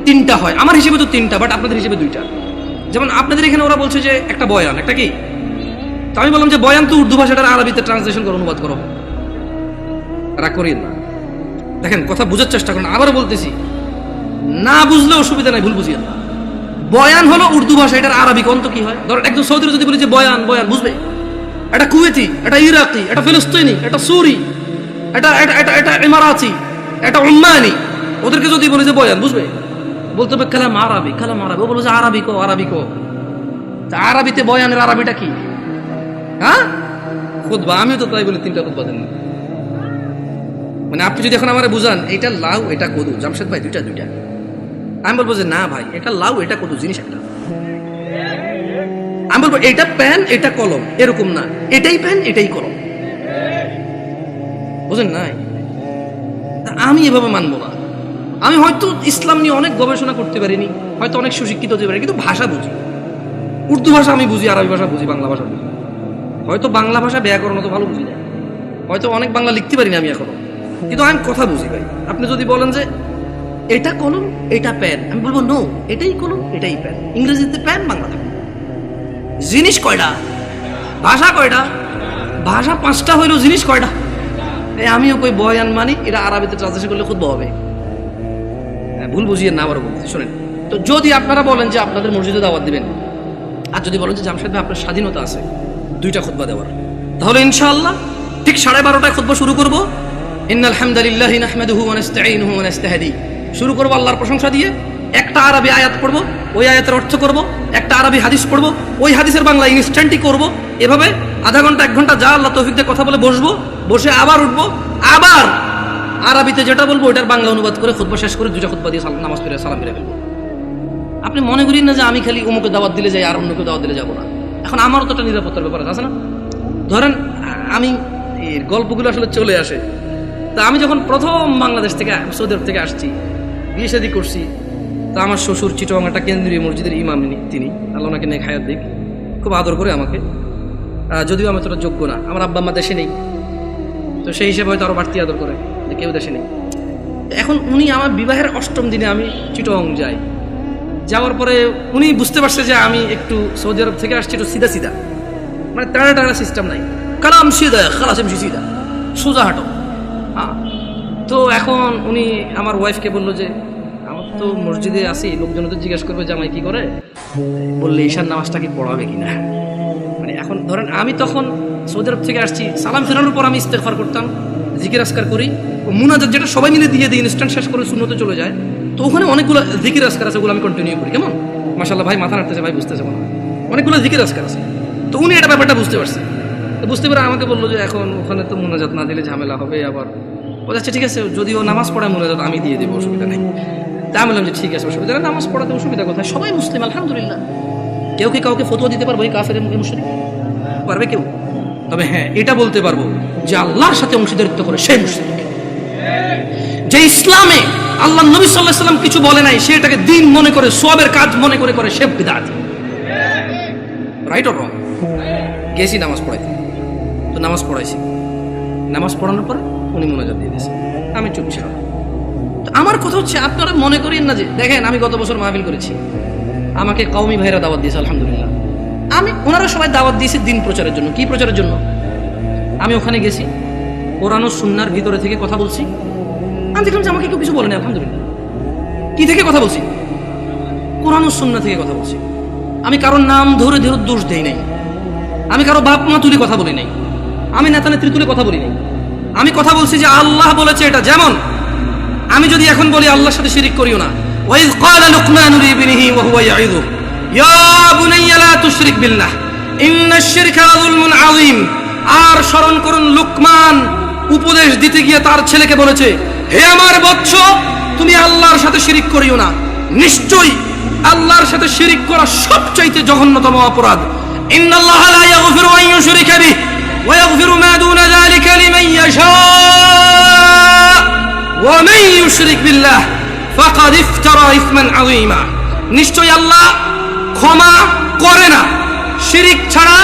3টা হয়। আমার হিসেবে তো 3টা, বাট আপনাদের হিসেবে 2টা। যেমন আপনাদের এখানে ওরা বলছে যে একটা বয়ান, একটা কি? তো আমি বললাম যে বয়ান তো উর্দু ভাষাটার আরবিতে ট্রান্সলেশন করো, অনুবাদ করো। রাগ করিয়েন না, দেখেন কথা বোঝার চেষ্টা করুন। আবার বলতেছি, না বুঝলে অসুবিধা নাই, ভুল বুঝিয়েন না। বয়ান হলো উর্দু ভাষা, এটার আরবি কোন তো কি হয়? ধর একজন সৌদির যদি বলি যে বয়ান, বয়ান বুঝবে? এটা কুয়েতি, এটা ইরাকি, এটা ফিলিস্তিনি, এটা সুরি, এটা এটা এটা এটা ইমারাতি, এটা উম্মানি, ওদেরকে যদি বলি যে বয়ান, বুঝবে? বলতে হবে কালাম আরবি, কালাম আরবি। ও বলবে যে আরবি কো, আরবি কো। তা আরবিতে বয়ানের আরবিটা কি? হ্যাঁ, খুতবা। আমিও তো তাই বলি 3টা খুতবা দেন না। মানে আপনি যদি এখন আমারে বুঝান এটা লাউ এটা কদু, জামশেদ ভাই 2টা 2টা, আমি বলবো যে না ভাই এটা লাউ এটা কদু, জিনিস একটা। আমি বলবো এটা পেন এটা কলম, এরকম না, এটাই পেন এটাই কলম, বুঝেন নাই? আমি এভাবে মানবো না। আমি হয়তো ইসলাম নিয়ে অনেক গবেষণা করতে পারিনি, হয়তো অনেক সুশিক্ষিত হতে পারি, কিন্তু ভাষা বুঝি। উর্দু ভাষা আমি বুঝি, আরবি ভাষা বুঝি, বাংলা ভাষা বুঝি। হয়তো বাংলা ভাষা ব্যাকরণ তো ভালো বুঝি না, হয়তো অনেক বাংলা লিখতে পারি না আমি এখনো, কিন্তু আমি কথা বুঝি ভাই। আপনি যদি বলেন যে এটা কলম এটা পেন, আমি বলবো নো, এটাই কলম এটাই পেন। ইংরেজিতে পেন, বাংলাতে পেন। জিনিস কয়টা? ভাষা কয়টা? ভাষা 5টা হইলেও জিনিস কয়টা? আমিও কই বয়ান মানি, এটা আরবিতে ট্রান্সলেশন করলে খুব হবে। ভুল বুঝিয়ে না, আবার বলতে শোনেন। তো যদি আপনারা বলেন যে আপনাদের মসজিদে দাওয়াত দিবেন, আর যদি বলেন যে জামশেদ ভাই আপনার স্বাধীনতা আছে 2টা খুতবা দেওয়ার, তাহলে ইনশাআল্লাহ ঠিক 12:30টায় খুতবা শুরু করব। ইন্নাল হামদালিল্লাহি নাহমাদুহু ওয়া নাস্তাঈনুহু ওয়া নাস্তাহদি, শুরু করব আল্লাহর প্রশংসা দিয়ে। একটা আরবি আয়াত পড়ব, ওই আয়াতের অর্থ করব। একটা আরবি হাদিস পড়ব, ওই হাদিসের বাংলা ইনস্ট্যান্টই করব। এভাবে আধা ঘন্টা 1 ঘন্টা যা আল্লাহ তৌফিক দিয়ে কথা বলে বসবো, বসে আবার উঠবো, আবার আরবিতে যেটা বলবো ওটার বাংলা অনুবাদ করে খুতবা শেষ করে 2টা খুতবা দিয়ে নামাজ পড়ে সালাম ফিরে ফেলবো। আপনি মনে করেন না যে আমি খালি অমুকে দাওয়াত দিলে যাই আর অন্য কেউ দাওয়াত দিলে যাবো না। এখন আমারও তো একটা নিরাপত্তার ব্যাপার আছে না? ধরেন আমি এর গল্পগুলো আসলে চলে আসে। তা আমি যখন প্রথম বাংলাদেশ থেকে সৌদি আরব থেকে আসছি, বিয়ে শাদী করছি, তা আমার শ্বশুর চিটং একটা কেন্দ্রীয় মসজিদের ইমাম, তিনি আল্লাহ ওনাকে নেক হায়াত দিক, খুব আদর করে আমাকে। যদিও আমি তোরা যোগ্য না, আমার আব্বা আম্মা দেশে নেই, তো সেই হিসেবে হয়তো আরো বাড়তি আদর করে যে কেউ দেশে নেই। এখন উনি আমার বিবাহের 8ম দিনে আমি চিটং যাই, যাওয়ার পরে উনি বুঝতে পারছে যে আমি একটু সৌদি আরব থেকে আসছি একটু সিধা সিধা, মানে টানা টানা সিস্টেম নাই, কালাম সিধা খালাস এমসি সিধা, সোজা হাঁটো। হ্যাঁ, তো এখন উনি আমার ওয়াইফকে বললো যে আমার তো মসজিদে আসি, লোকজন তো জিজ্ঞেস করবে জামাই কি করে, বললে ঈশার নামাজটা কি পড়াবে কিনা। মানে এখন ধরেন আমি তখন সৌদি আরব থেকে আসছি, সালাম ফেরানোর পর আমি ইস্তেগফার করতাম, জিকির আসকার করি, মুনাজাত যেটা সবাই মিলে দিয়ে দিই, ইনস্ট্যান্ট শেষ করে সুন্নতে চলে যায়। তো ওখানে অনেকগুলো জিকির আসকার আছে, ওগুলো আমি কন্টিনিউ করি। কেমন মাশাআল্লাহ, ভাই মাথা নাড়তেছে, ভাই বুঝতেছে মনে হয়, অনেকগুলো জিকির আসকার আছে। তো উনি এটা ব্যাপারটা বুঝতে পারছে, তো বুঝতে পারে আমাকে বললো যে এখন ওখানে তো মুনাজাত না দিলে ঝামেলা হবে। আবার ও যাচ্ছে, ঠিক আছে যদি ও নামাজ পড়ায় মুনাজাত আমি দিয়ে দেবো, অসুবিধা নেই। তা আমি বললাম যে ঠিক আছে, অসুবিধা নেই, নামাজ পড়াতে অসুবিধা কোথায়, সবাই মুসলিম আলহামদুলিল্লাহ। কেউ কি কাউকে ফতোয়া দিতে পারবো এই কাফের মুশরিক? পারবে কেউ? তবে হ্যাঁ এটা বলতে পারবো যে আল্লাহর সাথে অংশীদারিত্ব করে সেই মুশরিক। যে ইসলামে আল্লাহ নবী সাল্লাল্লাহু আলাইহি ওয়াসাল্লাম কিছু বলে নাই, সেটাকে দিন মনে করে, সওয়াবের কাজ মনে করে করে সে বিদআত। Right or wrong? গেছি নামাজ পড়াইতে, তো নামাজ পড়াইছি, নামাজ পড়ানোর পর উনি মুনাজাত দিয়ে দিয়েছে, আমি চুপ ছিলাম। আমার কথা হচ্ছে আপনারা মনে করেন না যে দেখেন আমি গত বছর মাহফিল করেছি, আমাকে কওমি ভাইরা দাওয়াত দিয়েছে, আলহামদুলিল্লাহ। ওনারা সবাই দাওয়াত দিয়েছে দিন প্রচারের জন্য। কি প্রচারের জন্য? আমি ওখানে গেছি, কোরআন ও সুন্নাহর ভিতরে থেকে কথা বলছি। আমি দেখলাম যে আমাকে কেউ কিছু বলেনি, আলহামদুলিল্লাহ। কি থেকে কথা বলছি? কোরআন ও সুন্নাহ থেকে কথা বলছি। আমি কারোর নাম ধরে ধরে দোষ দেই নাই, আমি কারো বাপ মা তুলে কথা বলি নাই, আমি নেতা নেত্রী তুলে কথা বলি নাই। আমি কথা বলছি যে আল্লাহ বলেছে এটা। যেমন আমি যদি এখন বলি আল্লাহর সাথে শিরিক করিও না, ওয়াইজ ক্বালা লুকমানু লিবনিহি ওয়া হুয়া ইয়াইযু ইয়া বুনাইয়া লা তুশরিক বিল্লাহ ইন্নাশ শিরকা যুলমুন আযীম। আর স্মরণ করুন, লুকমান উপদেশ দিতে গিয়ে তার ছেলেকে বলেছে, হে আমার বৎস, তুমি আল্লাহর সাথে শিরিক করিও না। নিশ্চয়ই আল্লাহর সাথে শিরিক করা সবচাইতে জঘন্যতম অপরাধ। ইন্নাল্লাহা লা ইয়াগফিরু আন ইউশরিকা বিহি ওয়া ইয়াগফিরু মা দুনা যালিকা লিমান ইয়াশা ওয়া মান ইউশরিক বিল্লাহ ফাকাদ ইফতারা ইসমান আযীমা। নিশ্চয়ই আল্লাহ ক্ষমা করে না শিরিক ছাড়া।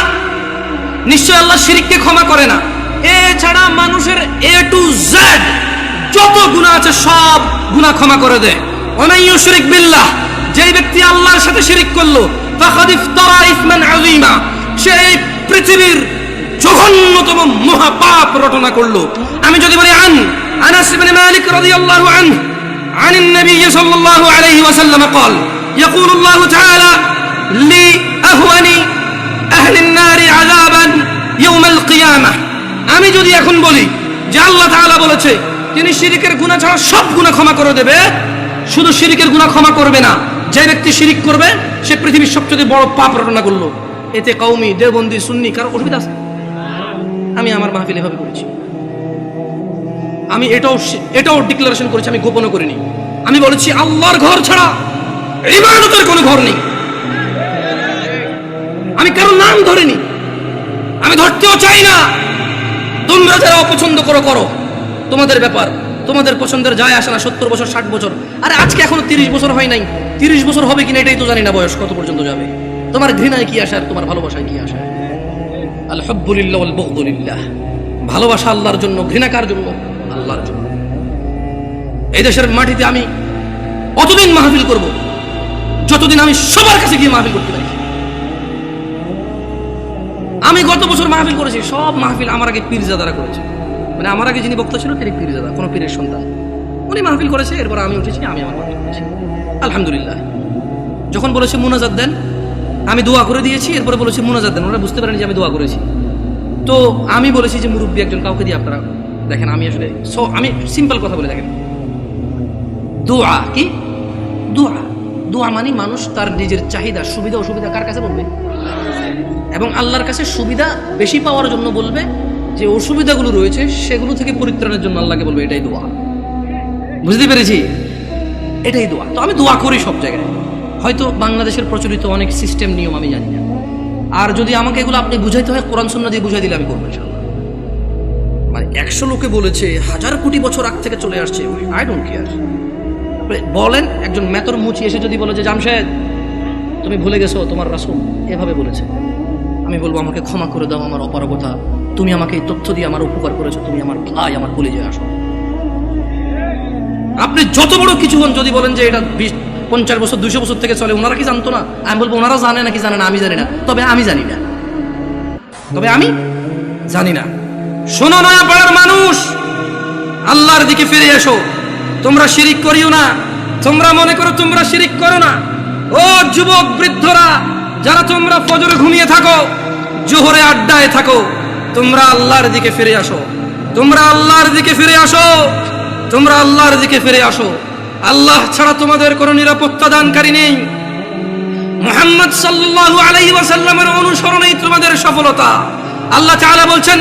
নিশ্চয় আল্লাহ শিরিককে ক্ষমা করে না। এছাড়া মানুষের এ টু জেড যত গুনাহ আছে সব গুনাহ ক্ষমা করে দেয়। ওয়া মান ইউশরিক বিল্লাহ, যেই ব্যক্তি আল্লাহর সাথে শিরিক করলো, ফাকাদ ইফতারা ইসমান আযীমা, সে পৃথিবীর জঘন্যতম মহাপাপ রটনা করলো। আমি যদি বলি আনাস ইবনে মালিক রাদিয়াল্লাহু আনহু عن النبي صلى الله عليه وسلم قال يقول الله تعالى لأهون أهل النار عذابا يوم القيامة। আমি যদি এখন বলি যে আল্লাহ তাআলা বলেছে তিনি শিরকের গুনাহ ছাড়া সব গুনাহ ক্ষমা করে দেবে, শুধু শিরকের গুনাহ ক্ষমা করবে না, যে ব্যক্তি শিরিক করবে সে পৃথিবীর সবচেয়ে বড় পাপ রটনা করলো। এতে কওমি, দেওবন্দি, সুন্নি কারো অসুবিধা আছে? আমি আমার মাহফিল এভাবে করেছি। আমি এটাও ডিক্লারেশন করেছি, আমি গোপন করিনি। আমি বলেছি আল্লাহর ঘর ছাড়া ইবাদতের কোনো ঘর নেই। আমি কারো নাম ধরিনি, আমি ধরতেও চাই না। তোমরা যারা অপছন্দ করো, তোমাদের ব্যাপার, তোমাদের পছন্দের যায় আসে না। 70 বছর 60 বছর, আরে আজকে এখনো 30 বছর হয় নাই। 30 বছর হবে কিনা এটাই তো জানি না, বয়স কত পর্যন্ত যাবে। তোমার ঘৃণায় কি আসে আর তোমার ভালোবাসায় কি আসে? আল হুব্বু লিল্লাহ ওয়াল বুগদু লিল্লাহ। ভালোবাসা আল্লাহর জন্য, ঘৃণা কার জন্য? আল্লাহর জন্য। এই দেশের মাটিতে আমি অতদিন মাহফিল করব যতদিন আমি সবার কাছে গিয়ে মাহফিল করতে পারি। আমি গত বছর মাহফিল করেছি, সব মাহফিল আমার আগে পীরজাদারা করেছে। মানে আমার আগে যিনি বক্তা ছিল তিনি পীরজাদা, কোনো পীরের সন্তান, উনি মাহফিল করেছে। এরপর আমি উঠেছি, আমি আমার মাহফিল করেছি, আলহামদুলিল্লাহ। যখন বলেছে মুনাজাত দেন, আমি দোয়া করে দিয়েছি। এরপরে বলেছে মুনাজাত দেন, ওরা বুঝতে পারেনি যে আমি দোয়া করেছি। তো আমি বলেছি যে মুরব্বী একজন কাউকে দিয়ে আপনারা দেখেন। আমি আসলে আমি সিম্পল কথা বলে দেখেন, দোয়া কি? দোয়া মানে মানুষ তার নিজের চাহিদা, সুবিধা অসুবিধা কার কাছে বলবে? এবং আল্লাহর কাছে সুবিধা বেশি পাওয়ার জন্য বলবে, যে অসুবিধাগুলো রয়েছে সেগুলো থেকে পরিত্রাণের জন্য আল্লাহকে বলবে। এটাই দোয়া। বুঝতে পেরেছি? এটাই দোয়া। তো আমি দোয়া করি সব জায়গায়। হয়তো বাংলাদেশের প্রচলিত অনেক সিস্টেম নিয়ম আমি জানি না, আর যদি আমাকে এগুলো আপনি বুঝাইতে হয় কোরআন সুন্নাহ দিয়ে বুঝাই দিলে আমি করবো ইনশাআল্লাহ। মানে 100 লোকে বলেছে, 1000 কোটি বছর আগ থেকে চলে আসছে, আই ডোন্ট কেয়ার। বলেন একজন মেতর মুচি এসে যদি বলে যে জামশেদ তুমি ভুলে গেছো তোমার রাসূল এভাবে বলেছে, আমি বলবো আমাকে ক্ষমা করে দাও, আমার অপারগতা। তুমি আমাকে এই তথ্য দিয়ে আমার উপকার করেছো, তুমি আমার ভাই, আমার কলিজায় আসো। আপনি যত বড় কিছু হন, যদি বলেন যে এটা 50 বছর 200 বছর থেকে চলে, ওনারা কি জানতো না? আমি বলবো ওনারা জানে নাকি জানে না আমি জানি না, তবে আমি জানি না। শোনো না পাড়ার মানুষ, আল্লাহর দিকে ফিরে এসো। তোমরা শিরিক করিও না। তোমরা মনে করো তোমরা শিরিক করো না। ও যুবক বৃদ্ধরা, যারা তোমরা ফজরে ঘুমিয়ে থাকো, জোহরে আড্ডায় থাকো, তোমরা আল্লাহর দিকে ফিরে আসো। আল্লাহ ছাড়া তোমাদের কোনো নিরাপত্তা দানকারী নেই। মুহাম্মদ সাল্লাল্লাহু আলাইহি ওয়াসাল্লামের অনুসরণেই তোমাদের সফলতা। আল্লাহ তাআলা বলছেন,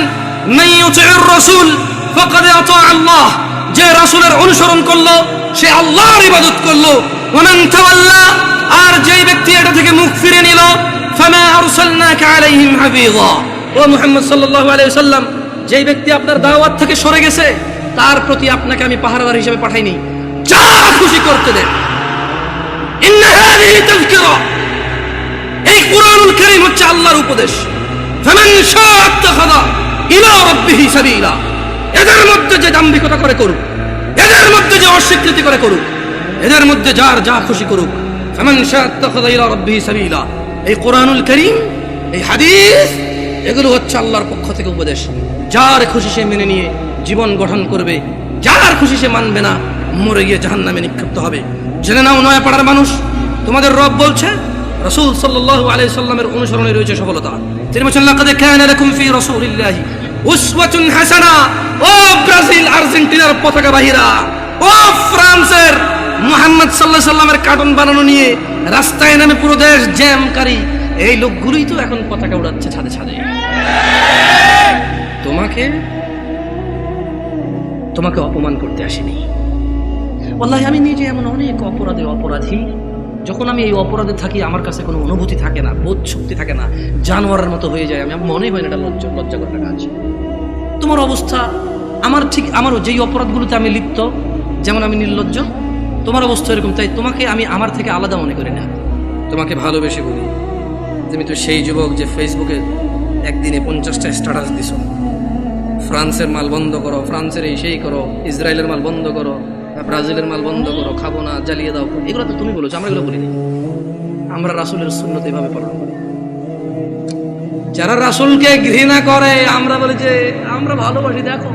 মান ইউতি'র রাসূল ফাকাদ আতা আল্লাহ। যে রাসূলের অনুসরণ করলো সে আল্লাহর ইবাদত করলো। ওয়া মান তাওয়াল্লা, আর যেই ব্যক্তি এটা থেকে মুখ ফিরে নিল, ফামা আরসালনাকা আলাইহিম হাফিযা। ও মুহাম্মদ সাল্লাল্লাহু আলাইহি ওয়াসাল্লাম, যেই ব্যক্তি আপনার দাওয়াত থেকে সরে গেছে তার প্রতি আপনাকে আমি পাহারাদার হিসেবে পাঠাইনি, যা খুশি করতে দেন। ইন্না হাযিহি তাযকিরা, এই কুরআনুল কারীম হচ্ছে আল্লাহর উপদেশ। ফামান শাআ ইত্তাখাযা ইলা রাব্বিহি সাবিলা, এদের মধ্যে যে দাম্ভিকতা করে করুক, এদের মধ্যে যে অস্বীকৃতি করে করুক, এদের মধ্যে যার যা খুশি করুক। ফামান শাআ ইত্তাখাযা ইলা রাব্বিহি সাবিলা। এই কোরআনুল কারীম, এই হাদিস, এগুলো হচ্ছে আল্লাহর পক্ষ থেকে উপদেশ। যার খুশি সে মেনে নিয়ে জীবন গঠন করবে, যার খুশি সে মানবে না, মরে গিয়ে জাহান্নামে নিক্ষিপ্ত হবে। জেনে নাও নয়াপাড়ার মানুষ, তোমাদের রব বলছে রাসূল সাল্লাল্লাহু আলাইহি সাল্লামের অনুসরণে রয়েছে সফলতা। তিনি বলেছেন লাকাদ কানা লাকুম ফি রাসূলিল্লাহি উসওয়াতুন হাসানা। ও ব্রাজিল আর্জেন্টিনার পতাকা বাহিরা, ও ফ্রান্সের মুহাম্মদ সাল্লাল্লাহু আলাইহি সাল্লামের কার্টুন বানানো নিয়ে রাস্তায় নামে পুরো দেশ জ্যামকারী এই লোকগুলোই তো এখন পতাকা উড়াচ্ছে ছাদে ছাদে। তোমাকে অপমান করতে আসেনি। ওয়াল্লাহি আমি নিজে এমন অনেক অপরাধী, যখন আমি এই অপরাধে থাকি আমার কাছে কোনো অনুভূতি থাকে না, বোধ শক্তি থাকে না, জানোয়ারের মতো হয়ে যায়। আমি মনে হয় না এটা লজ্জা করার কাজ। তোমার অবস্থা আমারও যেই অপরাধগুলোতে আমি লিপ্ত, যেমন আমি নির্লজ্জ, তোমার অবস্থা এরকম। তাই তোমাকে আমি আমার থেকে আলাদা মনে করি না, তোমাকে ভালোবেসে বলি। তুমি তো সেই যুবক যে ফেসবুকে একদিনে 50টা স্ট্যাটাস দিছ, ফ্রান্সের মাল বন্ধ করো, ফ্রান্সের এই সেই করো, ইসরায়েলের মাল বন্ধ করো, ব্রাজিলের মাল বন্ধ করো, খাবো না, জ্বালিয়ে দাও। এগুলো তো তুমি বলেছো, আমরা এগুলো বলিনি। আমরা রাসূলের সুন্নাত এভাবে পালন করি। যারা রাসূলকে ঘৃণা করে আমরা বলি যে আমরা ভালোবাসি। দেখো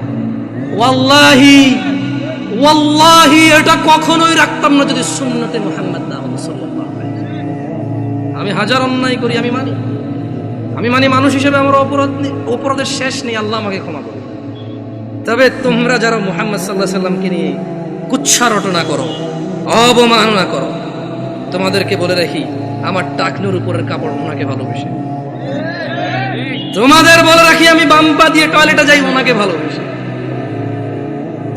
ওয়াল্লাহি এটা কখনোই রাখতাম না যদি সুন্নতে মুহাম্মদ না হতো সাল্লাল্লাহু আলাইহি ওয়াসাল্লাম। আমি হাজার অন্যায় করি, আমি মানি মানুষ হিসেবে আমার অপরাধের শেষ নেই, আল্লাহ আমাকে ক্ষমা করুন। তবে তোমরা যারা মুহাম্মদ সাল্লাল্লাহু আলাইহি ওয়াসাল্লামকে নিয়ে কুচ্ছা রটনা করো, অবমাননা করো, তোমাদেরকে বলে রাখি আমার টাকনুর উপরের কাপড় ওনাকে ভালোবেসে। তোমাদের বলে রাখি আমি বাম্পা দিয়ে টয়লেটে যাই ওনাকে ভালোবেসে।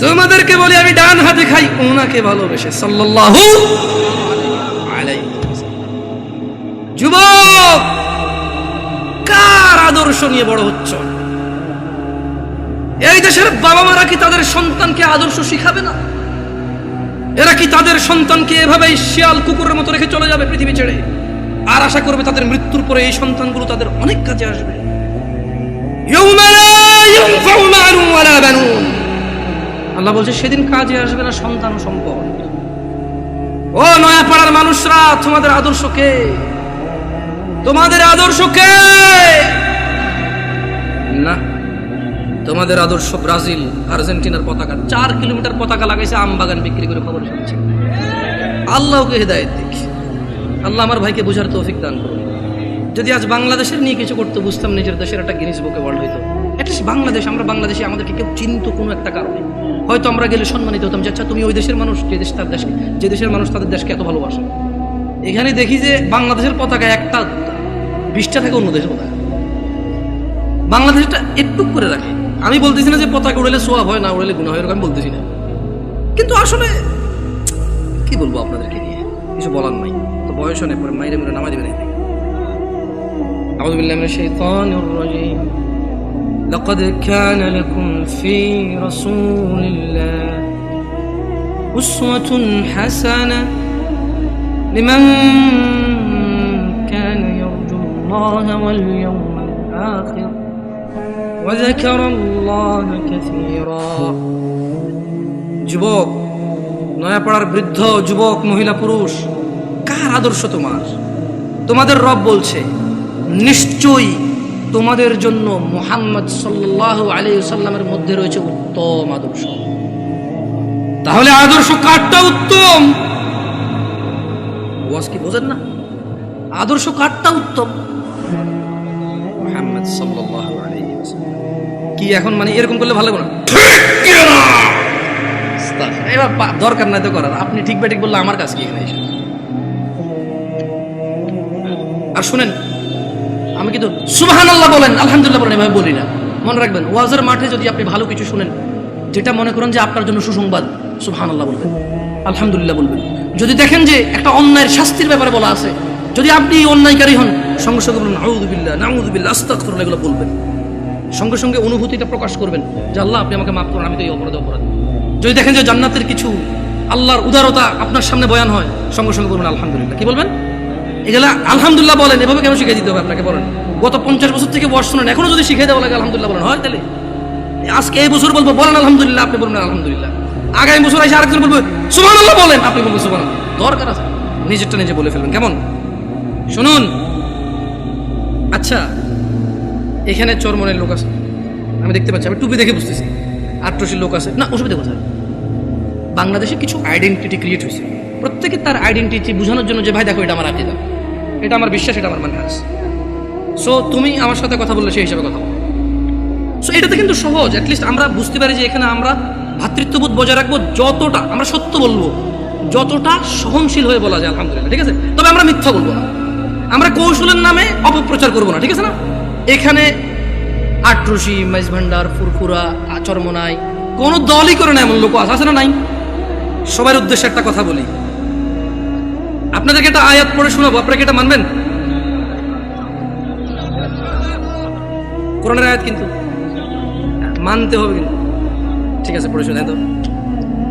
তোমাদেরকে বলি আমি ডান হাতে খাই ওনাকে ভালোবেসে সাল্লাল্লাহু আলাইহি ওয়াসাল্লাম। যুবক, কার আদর্শ নিয়ে বড় হচ্ছ? এই দেশের বাবা মারা কি তাদের সন্তানকে আদর্শ শিখাবে না? এরা কি তাদের সন্তানকে এভাবেই শিয়াল কুকুরের মতো রেখে চলে যাবে পৃথিবী ছেড়ে, আর আশা করবে তাদের মৃত্যুর পরে এই সন্তানগুলো তাদের অনেক কাজে আসবে? আল্লাহ বলছে সেদিন কাজে আসবে না সন্তান ও সম্পদ। ও নয়াপাড়ার মানুষরা, তোমাদের আদর্শ কে? তোমাদের আদর্শ কে? না, তোমাদের আদর্শ ব্রাজিল আর্জেন্টিনার পতাকা। 4 কিলোমিটার পতাকা লাগাইছে আম বাগান বিক্রি করে, খবর শুনছি। আল্লাহকে হেদায়েত দিক। আল্লাহ আমার ভাইকে বোঝার তৌফিক দান করুন। যদি আজ বাংলাদেশের নিয়ে কিছু করতে বুঝতাম, নিজের দেশের একটা গিনিস বুকে ওয়ার্ল্ড হইতো। অ্যাটলিস্ট বাংলাদেশ, আমরা বাংলাদেশে আমাদেরকে কেউ চিনত কোনো একটা কারণে, হয়তো আমরা গেলে সম্মানিত হতাম যে আচ্ছা তুমি ওই দেশের মানুষ, যে দেশের মানুষ তাদের দেশকে এত ভালোবাসে। এখানে দেখি যে বাংলাদেশের পতাকা একটা 20টা থেকে অন্য দেশের পতাকা, বাংলাদেশটা একটু করে রাখে। আমি বলতেছি না যে পতাকা উড়ালে সোয়াব হয়, না উড়ালে গুনাহ হয়, এরকম আমি বলতেছি না, কিন্তু আসলে কি বলবো আপনাদেরকে নিয়ে, কিছু বলার নাই। তো বয়স অনেক পরে মাইরে মেরে নামাজ দিবে না। আউযু বিল্লাহি মিনাশ শাইতানির রাজীম। লাকাদ কানা লাকুম ফি রাসূলিল্লাহি উসওয়াতুন হাসানাহ লিমান কানা ইয়ারজুল্লাহা ওয়াল ইয়াওমাল আখির ওয়া যাকারাল্লাহা কাসীরা। যুবক, নয়াপাড়ার বৃদ্ধ, যুবক, মহিলা, পুরুষ, কার আদর্শ তোমার? তোমাদের রব বলছে নিশ্চয়ই তোমাদের জন্য মুহাম্মদ সাল্লাল্লাহু আলাইহি ওয়াসাল্লামের মধ্যে রয়েছে উত্তম আদর্শ। তাহলে আদর্শ কারটা উত্তম? ওয়াজ কি বোঝেন না? আদর্শ কারটা উত্তম? মুহাম্মদ সাল্লাল্লাহু আলাইহি ওয়াসাল্লাম। কি এখন মানে এরকম করলে ভালো লাগবে না? ঠিক না, এবার দরকার নাই তো করার। আপনি ঠিক বেঠিক বললে আমার কাজ কি এখানে এসে? আর শুনেন, আমি কিন্তু সুবহানাল্লাহ বলেন, আলহামদুলিল্লাহ বলেন, এভাবে বলি না। মনে রাখবেন, ওয়াজের মাঠে যদি আপনি ভালো কিছু শুনেন, যেটা মনে করেন যে আপনার জন্য সুসংবাদ, সুবহানাল্লাহ বলবেন, আলহামদুলিল্লাহ বলবেন। যদি দেখেন যে একটা অন্যায়ের শাস্তির ব্যাপারে বলা আছে, যদি আপনি অন্যায়কারী হন, সঙ্গে সঙ্গে বলবেন আউযুবিল্লাহ, নাউযুবিল্লাহ, আস্তাগফিরুল্লাহ, এগুলো বলবেন। সঙ্গে সঙ্গে অনুভূতিটা প্রকাশ করবেন যে আল্লাহ আপনি আমাকে মাফ করুন, আমি তো এই অপরাধ। যদি দেখেন যে জান্নাতের কিছু, আল্লাহর উদারতা আপনার সামনে বয়ান হয়, সঙ্গে সঙ্গে বলবেন আলহামদুলিল্লাহ। কি বলবেন? এগুলা আলহামদুলিল্লাহ বলেন। এভাবে কেন শিখিয়ে দিতে হবে আপনাকে? বলেন, গত 50 বছর থেকে বয়স শুনেন, এখনো যদি শিখিয়ে দেওয়া লাগে আলহামদুলিল্লাহ বলেন, হয় তাহলে আজকে এই বছর বলবো বলেন আলহামদুলিল্লাহ, আপনি বলবেন আলহামদুলিল্লাহ। আগামী বছর এসে আরেকজন বলবে সুবহানাল্লাহ বলেন, আপনি বলবেন সুবহানাল্লাহ। দরকার আছে নিজেরটা নিজে বলে ফেলবেন, কেমন? শুনুন, আচ্ছা এখানে চরমনের লোক আছে, আমি দেখতে পাচ্ছি, আমি টুপি দেখে বুঝতেছি আট্রসির লোক আছে, না অসুবিধা কোথায়? বাংলাদেশে কিছু আইডেন্টিটি ক্রিয়েট হয়েছে, প্রত্যেকে তার আইডেন্টিটি বোঝানোর জন্য যে ভাই দেখো এটা আমার আকিদা, এটা আমার বিশ্বাস, এটা আমার মানহাজ। সো তুমি আমার সাথে কথা বললে সেই হিসাবে কথা বলো। সো এটাতে কিন্তু সহজ, অ্যাটলিস্ট আমরা বুঝতে পারি যে এখানে আমরা ভ্রাতৃত্ববোধ বজায় রাখবো, যতটা আমরা সত্য বলবো, যতটা সহনশীল হয়ে বলা যায় আলহামদুলিল্লাহ, ঠিক আছে? তবে আমরা মিথ্যা বলবো না, আমরা কৌশলের নামে অপপ্রচার করবো না, ঠিক আছে না? এখানে আট্রসি, মাইজ ভান্ডার, ফুরফুরা, চরমনাই কোনো দলই করে না এমন লোক আছে না? নাই। সবার উদ্দেশ্যে একটা কথা বলি, আপনাদেরকে একটা আয়াত পড়ে শোনাবো, আপনারা কি এটা মানবেন? কোরআনের আয়াত কিন্তু মানতে হবে কিন্তু, ঠিক আছে? পড়ে শোনাই তো।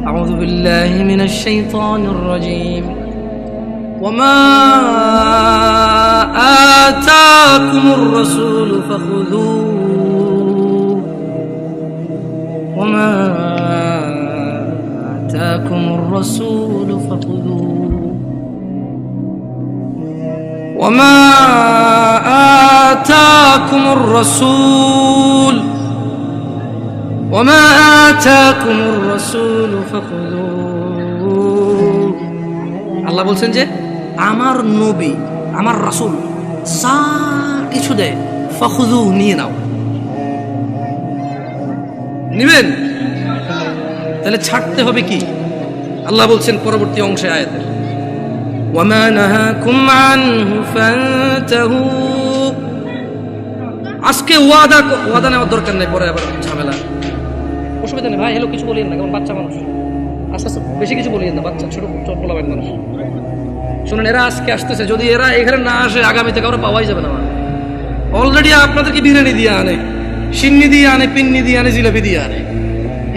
আউযু বিল্লাহি মিনাশ শাইতানির রাজীম। ওয়ামা আতাকুমুর রাসূলু ফাখুযুহু ওয়ামা আতাকুমুর রাসূলু ফাখুযুহু ওয়ামা আতাকুমুর রাসূল ওয়ামা আতাকুমুর রাসূলু ফাখুযুহু। আল্লাহ বলছেন যে আমার নবী, আমার রাসূল যা কিছু দেয় ফাখুযু, নিয়ে নাও। নিবেন? তাহলে ছাড়তে হবে কি? আল্লাহ বলছেন পরবর্তী অংশে আয়াতের, ওয়ামা নাহাকুম আনহু ফান্তাহু। আজকে ওয়াদা নেওয়ার দরকার নেই, পরে আবার ঝামেলা, অসুবিধা নেই ভাই। হ্যালো কিছু বলিয়েন না, কারণ বাচ্চা মানুষ, আস্তে আস্তে বেশি কিছু বলিয়েন না, বাচ্চা ছোট ছোট পোলাবেন মানুষ। শুনুন, এরা আজকে আসতেছে, যদি এরা এখানে না আসে আগামীতে কারো পাওয়াই যাবে না। অলরেডি আপনাদেরকে বিরিয়ানি দিয়ে আনে, সিন্নি দিয়ে আনে, পিন্নি দিয়ে আনে, জিলাপি দিয়ে আনে।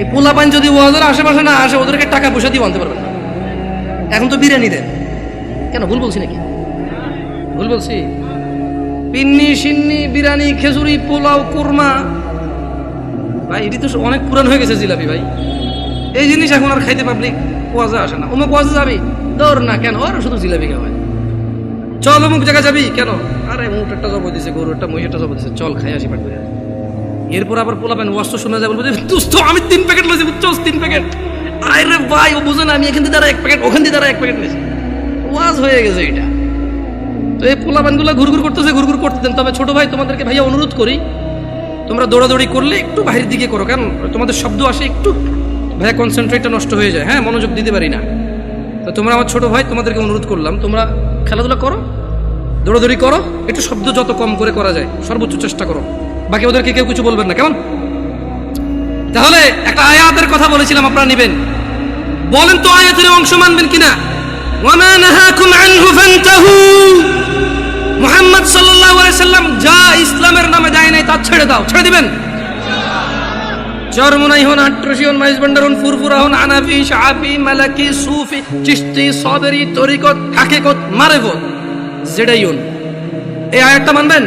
এই পোলাপান যদি ওয়াজের আশেপাশে না আসে, ওদেরকে টাকা পয়সা দিয়ে আনতে পারবেন না। এখন তো বিরিয়ানি দেন, কেন? ভুল বলছি নাকি? ভুল বলছি? পিন্নি, সিন্নি, বিরিয়ানি, খেজুরি, পোলাও, কুরমা, ভাই এটি তো অনেক পুরান হয়ে গেছে জিলাপি ভাই। এই জিনিস এখন আর খাইতে পাবলিক ওয়াজে আসে না। অমুক ওয়াজে যাবি, দৌড় না, কেন? ওর শুধু জিলাপি খাওয়ায়। চল অমুক জায়গায় যাবি, কেন? আরে মুখ একটা জব দিছে, গরু একটা, মহিষটা জব দিছে, চল খাই আসি পাঠ করে। এরপর আবার পোলাবেন ওয়াজ তো শোনা যায়, বলবো যে দোস্ত আমি 3 প্যাকেট লইছি, বুঝছস? 3 প্যাকেট। আরে ভাই ও বুঝে না, আমি এখান থেকে 1 প্যাকেট, ওখান থেকে 1 প্যাকেট নিয়েছি। ওয়াজ হয়ে গেছে এটা। তো এই পোলাপানগুলো ঘুরঘুর করতেছে, ঘুরঘুর করতে দেন। তবে ছোট ভাই তোমাদেরকে ভাইয়া অনুরোধ করি, তোমরা দৌড়াদৌড়ি করলে একটু বাইরের দিকে করো, কারণ তোমাদের শব্দ আসে, একটু ভাইয়া কনসেন্ট্রেটটা নষ্ট হয়ে যায়, হ্যাঁ, মনোযোগ দিতে পারি না। তো তোমরা আমার ছোট ভাই, তোমাদেরকে অনুরোধ করলাম, তোমরা খেলাধুলা করো, দৌড়াদৌড়ি করো, একটু শব্দ যত কম করে করা যায় সর্বোচ্চ চেষ্টা করো। বাকি ওদেরকে কেউ কিছু বলবেন না, কেমন? তাহলে একটা আয়াতের কথা বলেছিলাম, আপনারা নেবেন, বলেন তো আয়াতের অংশ মানবেন কিনা? ওয়ামা নাহাকুম আনহু ফান্তাহু। মুহাম্মদ সাল্লাল্লাহু আলাইহি সাল্লাম যা ইসলামের নামে দেয় নাই তা ছেড়ে দাও, ছেড়ে দিবেন? চরমনাই হন, আট্রসি হন, মাইজ ভান্ডার হন, ফুরফুরা হন, হানাফি, শাফি, মালাকি, সুফি, চিশতি, সাবরি, তরিকত, হাকিকত, মারিফত, যেটাই হন, এই আয়াতটা মানবেন?